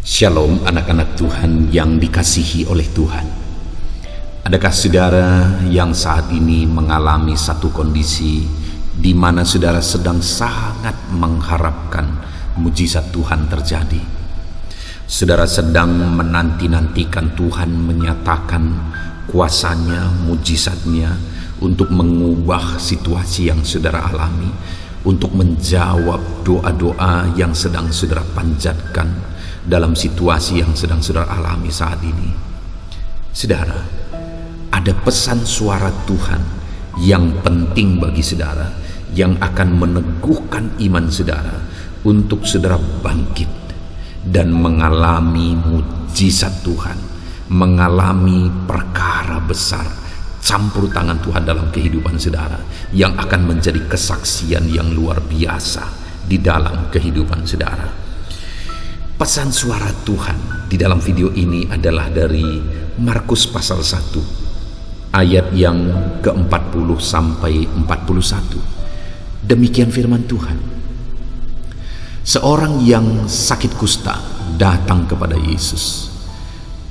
Shalom anak-anak Tuhan yang dikasihi oleh Tuhan. Adakah saudara yang saat ini mengalami satu kondisi di mana saudara sedang sangat mengharapkan mujizat Tuhan terjadi? Saudara sedang menanti-nantikan Tuhan menyatakan kuasanya, mujizatnya untuk mengubah situasi yang saudara alami, untuk menjawab doa-doa yang sedang saudara panjatkan dalam situasi yang sedang saudara alami saat ini. Saudara, ada pesan suara Tuhan yang penting bagi saudara, yang akan meneguhkan iman saudara untuk saudara bangkit dan mengalami mujizat Tuhan, mengalami perkara besar, campur tangan Tuhan dalam kehidupan saudara, yang akan menjadi kesaksian yang luar biasa di dalam kehidupan saudara. Pesan suara Tuhan di dalam video ini adalah dari Markus pasal 1 ayat yang ke-40 sampai 41. Demikian firman Tuhan. Seorang yang sakit kusta datang kepada Yesus,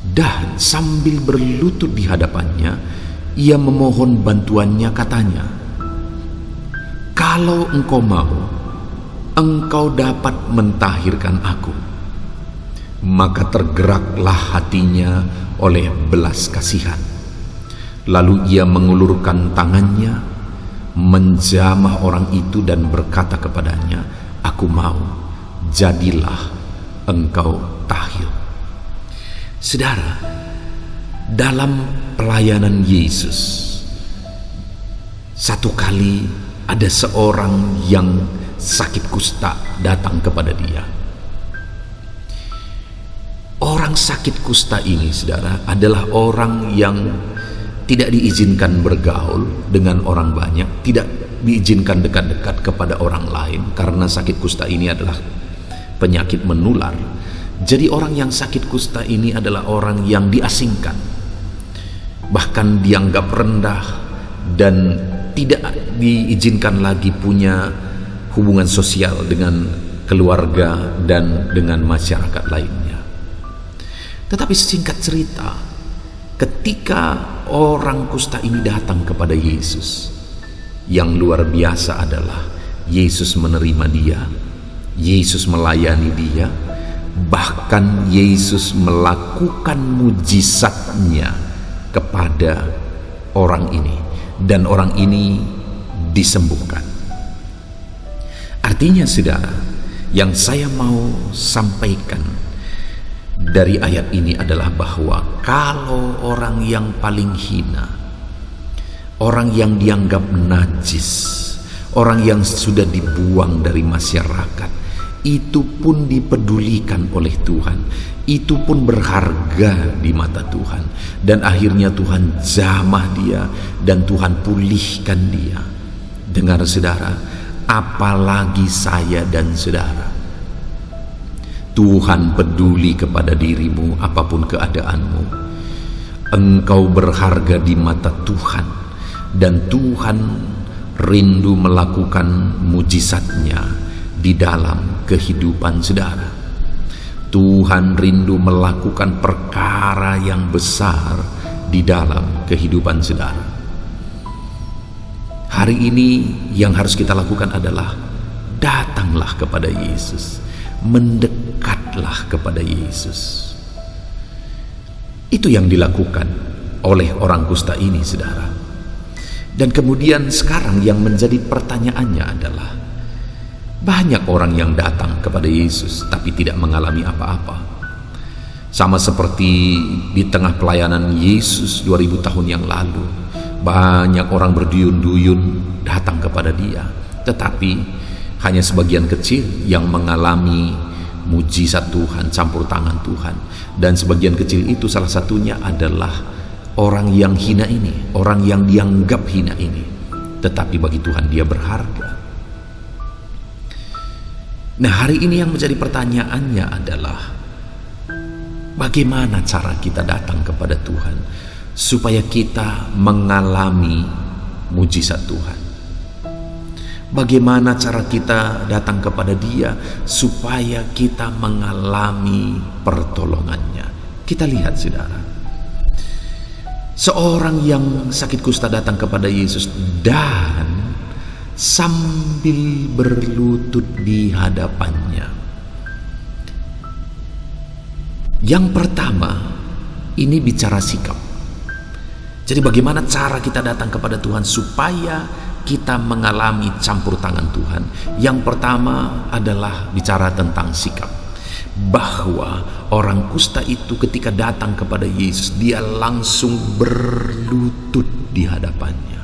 dan sambil berlutut di hadapannya, ia memohon bantuannya, katanya, "Kalau engkau mau, engkau dapat mentahirkan aku." Maka tergeraklah hatinya oleh belas kasihan. Lalu ia mengulurkan tangannya, menjamah orang itu dan berkata kepadanya, "Aku mau, jadilah engkau tahir." Saudara, dalam pelayanan Yesus, satu kali ada seorang yang sakit kusta datang kepada dia. Orang sakit kusta ini, saudara, adalah orang yang tidak diizinkan bergaul dengan orang banyak, tidak diizinkan dekat-dekat kepada orang lain, karena sakit kusta ini adalah penyakit menular. Jadi orang yang sakit kusta ini adalah orang yang diasingkan, bahkan dianggap rendah, dan tidak diizinkan lagi punya hubungan sosial dengan keluarga dan dengan masyarakat lainnya. Tetapi singkat cerita, ketika orang kusta ini datang kepada Yesus, yang luar biasa adalah Yesus menerima dia, Yesus melayani dia, bahkan Yesus melakukan mujizatnya kepada orang ini, dan orang ini disembuhkan. Artinya, saudara, yang saya mau sampaikan dari ayat ini adalah bahwa kalau orang yang paling hina, orang yang dianggap najis, orang yang sudah dibuang dari masyarakat, itu pun dipedulikan oleh Tuhan, itu pun berharga di mata Tuhan, dan akhirnya Tuhan jamah dia dan Tuhan pulihkan dia. Dengar saudara, apalagi saya dan saudara, Tuhan peduli kepada dirimu apapun keadaanmu. Engkau berharga di mata Tuhan, dan Tuhan rindu melakukan mujizatnya di dalam kehidupan saudara. Tuhan rindu melakukan perkara yang besar di dalam kehidupan saudara. Hari ini yang harus kita lakukan adalah datanglah kepada Yesus, mendekatlah kepada Yesus. Itu yang dilakukan oleh orang kusta ini, saudara. Dan kemudian sekarang yang menjadi pertanyaannya adalah, banyak orang yang datang kepada Yesus tapi tidak mengalami apa-apa. Sama seperti di tengah pelayanan Yesus 2000 tahun yang lalu, banyak orang berduyun-duyun datang kepada dia, tetapi hanya sebagian kecil yang mengalami mujizat Tuhan, campur tangan Tuhan. Dan sebagian kecil itu salah satunya adalah orang yang hina ini, orang yang dianggap hina ini, tetapi bagi Tuhan dia berharga. Nah, hari ini yang menjadi pertanyaannya adalah, bagaimana cara kita datang kepada Tuhan supaya kita mengalami mujizat Tuhan? Bagaimana cara kita datang kepada Dia supaya kita mengalami pertolongannya? Kita lihat, saudara. Seorang yang sakit kusta datang kepada Yesus dan sambil berlutut di hadapannya. Yang pertama, ini bicara sikap. Jadi bagaimana cara kita datang kepada Tuhan supaya kita mengalami campur tangan Tuhan? Yang pertama adalah bicara tentang sikap. Bahwa orang kusta itu ketika datang kepada Yesus, dia langsung berlutut di hadapannya.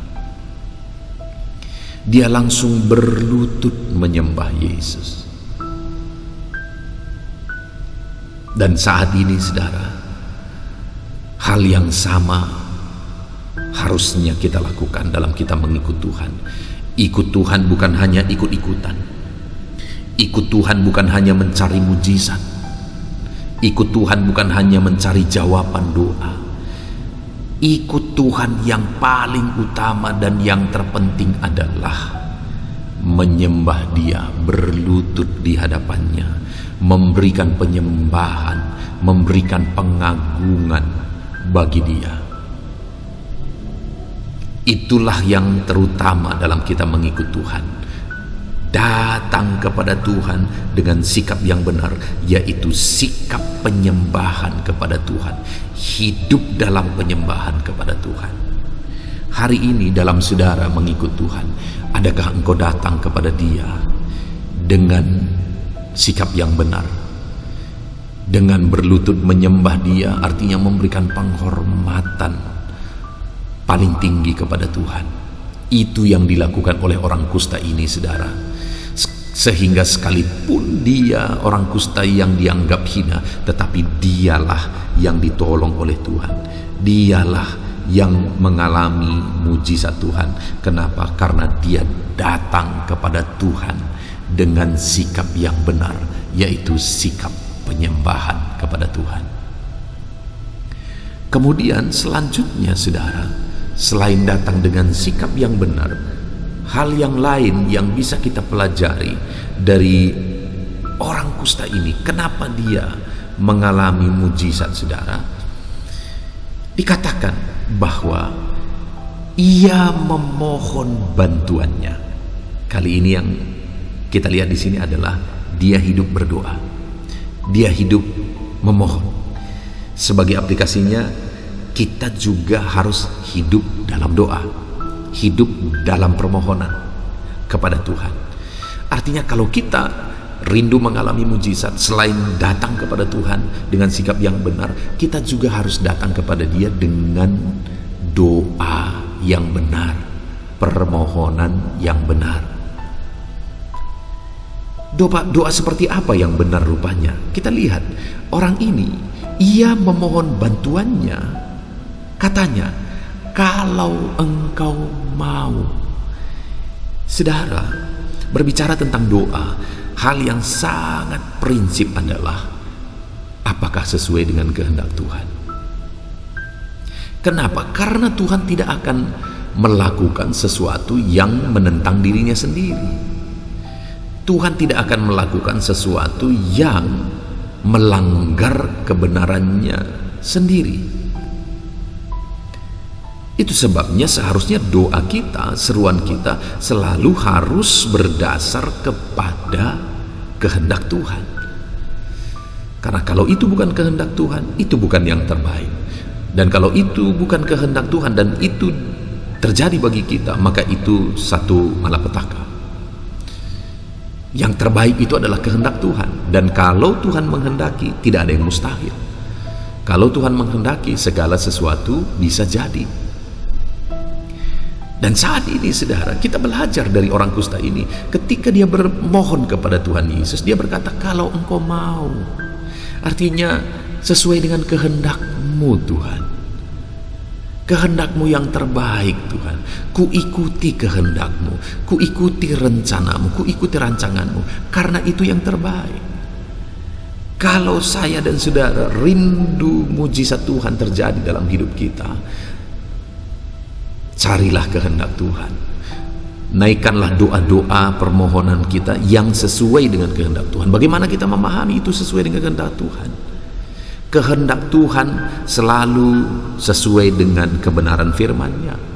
Dia langsung berlutut menyembah Yesus. Dan saat ini, saudara, hal yang sama harusnya kita lakukan dalam kita mengikut Tuhan. Ikut Tuhan bukan hanya ikut-ikutan. Ikut Tuhan bukan hanya mencari mujizat. Ikut Tuhan bukan hanya mencari jawaban doa. Ikut Tuhan yang paling utama dan yang terpenting adalah menyembah Dia, berlutut di hadapannya, memberikan penyembahan, memberikan pengagungan bagi Dia. Itulah yang terutama dalam kita mengikut Tuhan. Datang kepada Tuhan dengan sikap yang benar, yaitu sikap penyembahan kepada Tuhan. Hidup dalam penyembahan kepada Tuhan. Hari ini dalam saudara mengikut Tuhan, adakah engkau datang kepada Dia dengan sikap yang benar? Dengan berlutut menyembah Dia, artinya memberikan penghormatan paling tinggi kepada Tuhan. Itu yang dilakukan oleh orang kusta ini, saudara. Sehingga sekalipun dia orang kusta yang dianggap hina, tetapi dialah yang ditolong oleh Tuhan. Dialah yang mengalami mujizat Tuhan. Kenapa? Karena dia datang kepada Tuhan dengan sikap yang benar, yaitu sikap penyembahan kepada Tuhan. Kemudian selanjutnya, saudara, selain datang dengan sikap yang benar, hal yang lain yang bisa kita pelajari dari orang kusta ini, kenapa dia mengalami mujizat, saudara? Dikatakan bahwa ia memohon bantuannya. Kali ini yang kita lihat di sini adalah dia hidup berdoa. Dia hidup memohon. Sebagai aplikasinya, kita juga harus hidup dalam doa, hidup dalam permohonan kepada Tuhan. Artinya kalau kita rindu mengalami mujizat, selain datang kepada Tuhan dengan sikap yang benar, kita juga harus datang kepada Dia dengan doa yang benar, permohonan yang benar. Doa seperti apa yang benar rupanya? Kita lihat orang ini, ia memohon bantuannya. Katanya, kalau engkau mau. Saudara, berbicara tentang doa, hal yang sangat prinsip adalah apakah sesuai dengan kehendak Tuhan. Kenapa? Karena Tuhan tidak akan melakukan sesuatu yang menentang dirinya sendiri. Tuhan tidak akan melakukan sesuatu yang melanggar kebenarannya sendiri. Itu sebabnya seharusnya doa kita, seruan kita selalu harus berdasar kepada kehendak Tuhan. Karena kalau itu bukan kehendak Tuhan, itu bukan yang terbaik. Dan kalau itu bukan kehendak Tuhan dan itu terjadi bagi kita, maka itu satu malapetaka. Yang terbaik itu adalah kehendak Tuhan. Dan kalau Tuhan menghendaki, tidak ada yang mustahil. Kalau Tuhan menghendaki, segala sesuatu bisa jadi. Dan saat ini, saudara, kita belajar dari orang kusta ini. Ketika dia bermohon kepada Tuhan Yesus, dia berkata, kalau engkau mau. Artinya sesuai dengan kehendak-Mu, Tuhan. Kehendak-Mu yang terbaik, Tuhan. Ku ikuti kehendak-Mu, ku ikuti rencanamu, ku ikuti rancangan-Mu, karena itu yang terbaik. Kalau saya dan saudara rindu mujizat Tuhan terjadi dalam hidup kita, carilah kehendak Tuhan. Naikkanlah doa-doa permohonan kita yang sesuai dengan kehendak Tuhan. Bagaimana kita memahami itu sesuai dengan kehendak Tuhan? Kehendak Tuhan selalu sesuai dengan kebenaran firman-Nya.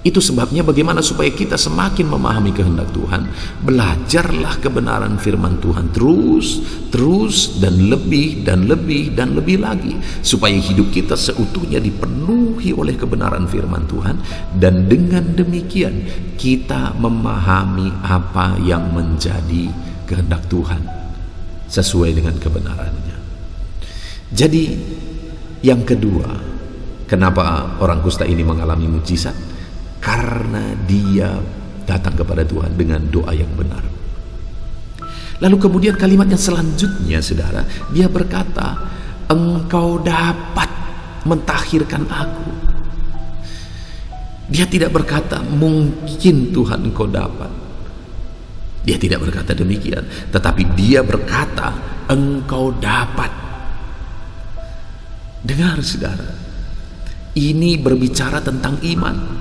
Itu sebabnya bagaimana supaya kita semakin memahami kehendak Tuhan, belajarlah kebenaran firman Tuhan terus dan lebih dan lebih dan lebih lagi, supaya hidup kita seutuhnya dipenuhi oleh kebenaran firman Tuhan, dan dengan demikian kita memahami apa yang menjadi kehendak Tuhan sesuai dengan kebenarannya. Jadi yang kedua, kenapa orang kusta ini mengalami mujizat? Karena dia datang kepada Tuhan dengan doa yang benar. Lalu kemudian kalimat yang selanjutnya, saudara, dia berkata, engkau dapat mentahirkan aku. Dia tidak berkata, mungkin Tuhan engkau dapat. Dia tidak berkata demikian, tetapi dia berkata, engkau dapat. Dengar, saudara, ini berbicara tentang iman,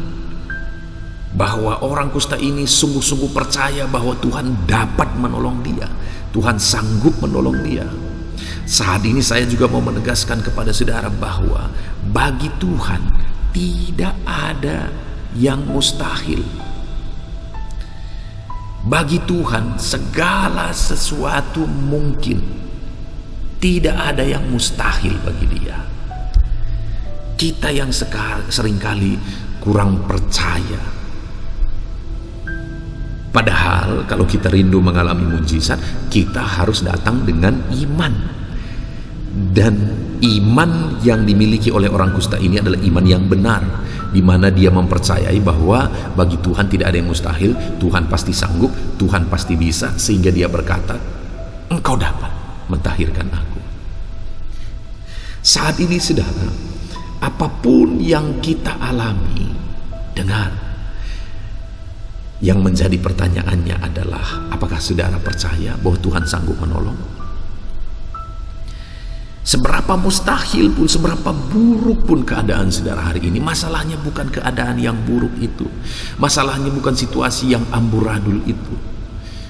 bahwa orang kusta ini sungguh-sungguh percaya bahwa Tuhan dapat menolong dia, Tuhan sanggup menolong dia. Saat ini saya juga mau menegaskan kepada saudara bahwa bagi Tuhan tidak ada yang mustahil. Bagi Tuhan segala sesuatu mungkin, tidak ada yang mustahil bagi dia. Kita yang seringkali kurang percaya. Padahal kalau kita rindu mengalami mujizat, kita harus datang dengan iman. Dan iman yang dimiliki oleh orang kusta ini adalah iman yang benar, di mana dia mempercayai bahwa bagi Tuhan tidak ada yang mustahil, Tuhan pasti sanggup, Tuhan pasti bisa, sehingga dia berkata, engkau dapat mentahirkan aku. Saat ini, saudara, apapun yang kita alami, dengar, yang menjadi pertanyaannya adalah, apakah saudara percaya bahwa Tuhan sanggup menolong? Seberapa mustahil pun, seberapa buruk pun keadaan saudara hari ini, masalahnya bukan keadaan yang buruk itu. Masalahnya bukan situasi yang amburadul itu.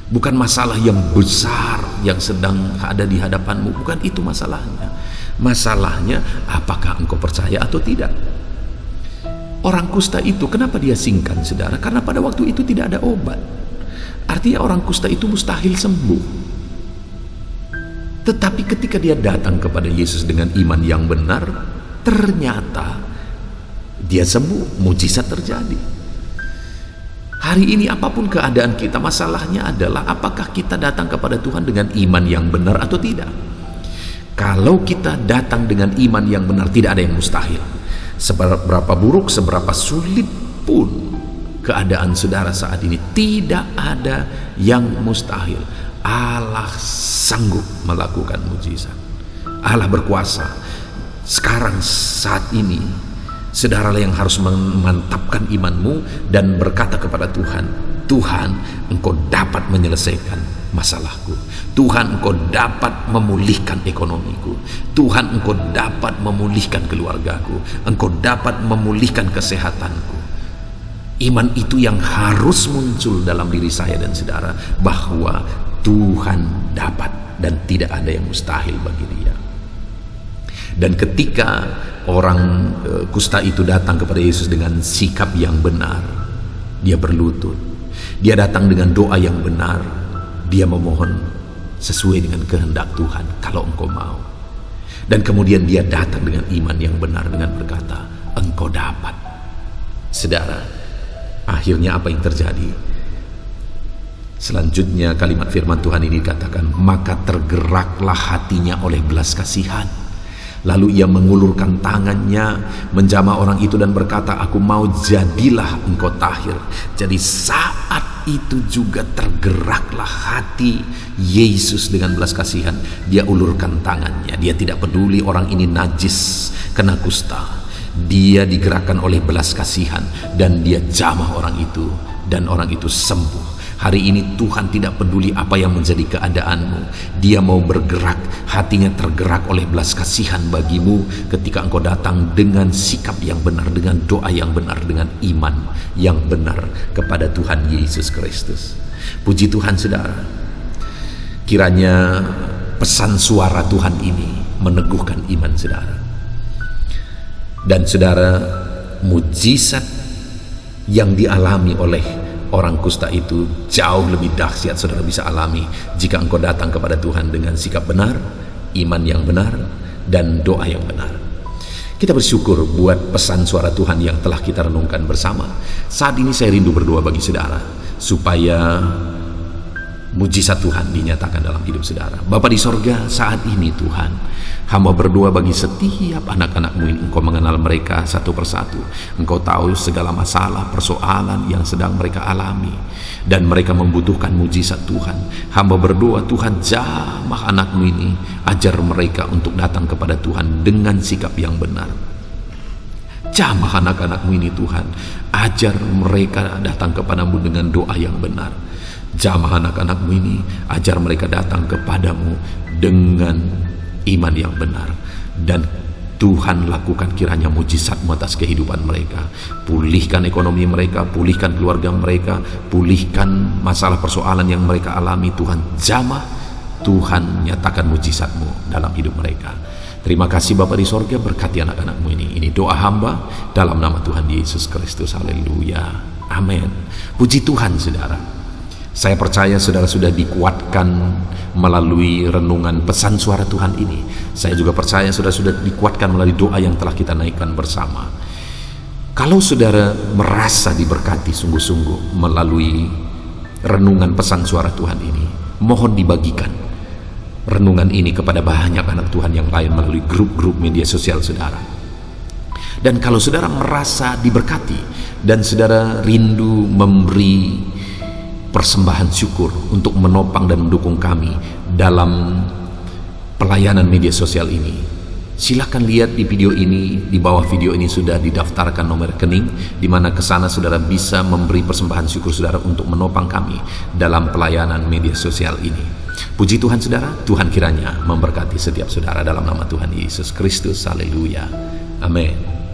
Bukan masalah yang besar yang sedang ada di hadapanmu. Bukan itu masalahnya. Masalahnya, apakah engkau percaya atau tidak? Orang kusta itu, kenapa dia singkan, saudara? Karena pada waktu itu tidak ada obat. Artinya orang kusta itu mustahil sembuh. Tetapi ketika dia datang kepada Yesus dengan iman yang benar, ternyata dia sembuh, mujizat terjadi. Hari ini apapun keadaan kita, masalahnya adalah apakah kita datang kepada Tuhan dengan iman yang benar atau tidak. Kalau kita datang dengan iman yang benar, tidak ada yang mustahil. Seberapa buruk, seberapa sulit pun keadaan saudara saat ini, tidak ada yang mustahil. Allah sanggup melakukan mujizat. Allah berkuasa. Sekarang, saat ini, saudaralah yang harus memantapkan imanmu dan berkata kepada Tuhan, Tuhan, engkau dapat menyelesaikan masalahku. Tuhan, engkau dapat memulihkan ekonomiku. Tuhan, engkau dapat memulihkan keluargaku. Engkau dapat memulihkan kesehatanku. Iman itu yang harus muncul dalam diri saya dan saudara, bahwa Tuhan dapat dan tidak ada yang mustahil bagi dia. Dan ketika orang kusta itu datang kepada Yesus dengan sikap yang benar, dia berlutut, dia datang dengan doa yang benar, dia memohon sesuai dengan kehendak Tuhan, kalau engkau mau. Dan kemudian dia datang dengan iman yang benar dengan berkata, engkau dapat. Saudara, akhirnya apa yang terjadi? Selanjutnya kalimat firman Tuhan ini dikatakan, maka tergeraklah hatinya oleh belas kasihan. Lalu ia mengulurkan tangannya menjamah orang itu dan berkata, aku mau, jadilah engkau tahir. Jadi saat itu juga tergeraklah hati Yesus dengan belas kasihan. Dia ulurkan tangannya. Dia tidak peduli orang ini najis, kena kusta. Dia digerakkan oleh belas kasihan dan dia jamah orang itu, dan orang itu sembuh. Hari ini Tuhan tidak peduli apa yang menjadi keadaanmu. Dia mau bergerak, hatinya tergerak oleh belas kasihan bagimu ketika engkau datang dengan sikap yang benar, dengan doa yang benar, dengan iman yang benar kepada Tuhan Yesus Kristus. Puji Tuhan saudara, kiranya pesan suara Tuhan ini meneguhkan iman saudara. Dan saudara, mujizat yang dialami oleh orang kusta itu jauh lebih dahsyat saudara bisa alami jika engkau datang kepada Tuhan dengan sikap benar, iman yang benar, dan doa yang benar. Kita bersyukur buat pesan suara Tuhan yang telah kita renungkan bersama. Saat ini saya rindu berdoa bagi saudara supaya mujizat Tuhan dinyatakan dalam hidup saudara. Bapa di sorga, saat ini Tuhan, hamba berdoa bagi setiap anak-anak-Mu yang Engkau mengenal mereka satu persatu. Engkau tahu segala masalah, persoalan yang sedang mereka alami, dan mereka membutuhkan mujizat Tuhan. Hamba berdoa, Tuhan, jamah anak-Mu ini, ajar mereka untuk datang kepada Tuhan dengan sikap yang benar. Jamah anak-anak-Mu ini Tuhan, ajar mereka datang kepadamu dengan doa yang benar. Jamah anak-anak-Mu ini, ajar mereka datang kepadamu dengan iman yang benar. Dan Tuhan lakukan kiranya mujizat-Mu atas kehidupan mereka. Pulihkan ekonomi mereka, pulihkan keluarga mereka, pulihkan masalah persoalan yang mereka alami. Tuhan jamah, Tuhan nyatakan mujizat-Mu dalam hidup mereka. Terima kasih Bapa di sorga, berkati anak-anak-Mu ini. Ini doa hamba dalam nama Tuhan Yesus Kristus. Haleluya, amin. Puji Tuhan saudara. Saya percaya saudara sudah dikuatkan melalui renungan pesan suara Tuhan ini. Saya juga percaya saudara sudah dikuatkan melalui doa yang telah kita naikkan bersama. Kalau saudara merasa diberkati sungguh-sungguh melalui renungan pesan suara Tuhan ini, mohon dibagikan renungan ini kepada banyak anak Tuhan yang lain melalui grup-grup media sosial saudara. Dan kalau saudara merasa diberkati dan saudara rindu memberi persembahan syukur untuk menopang dan mendukung kami dalam pelayanan media sosial ini, silakan lihat di video ini. Di bawah video ini sudah didaftarkan nomor rekening, di mana ke sana saudara bisa memberi persembahan syukur saudara untuk menopang kami dalam pelayanan media sosial ini. Puji Tuhan saudara, Tuhan kiranya memberkati setiap saudara dalam nama Tuhan Yesus Kristus. Haleluya, amin.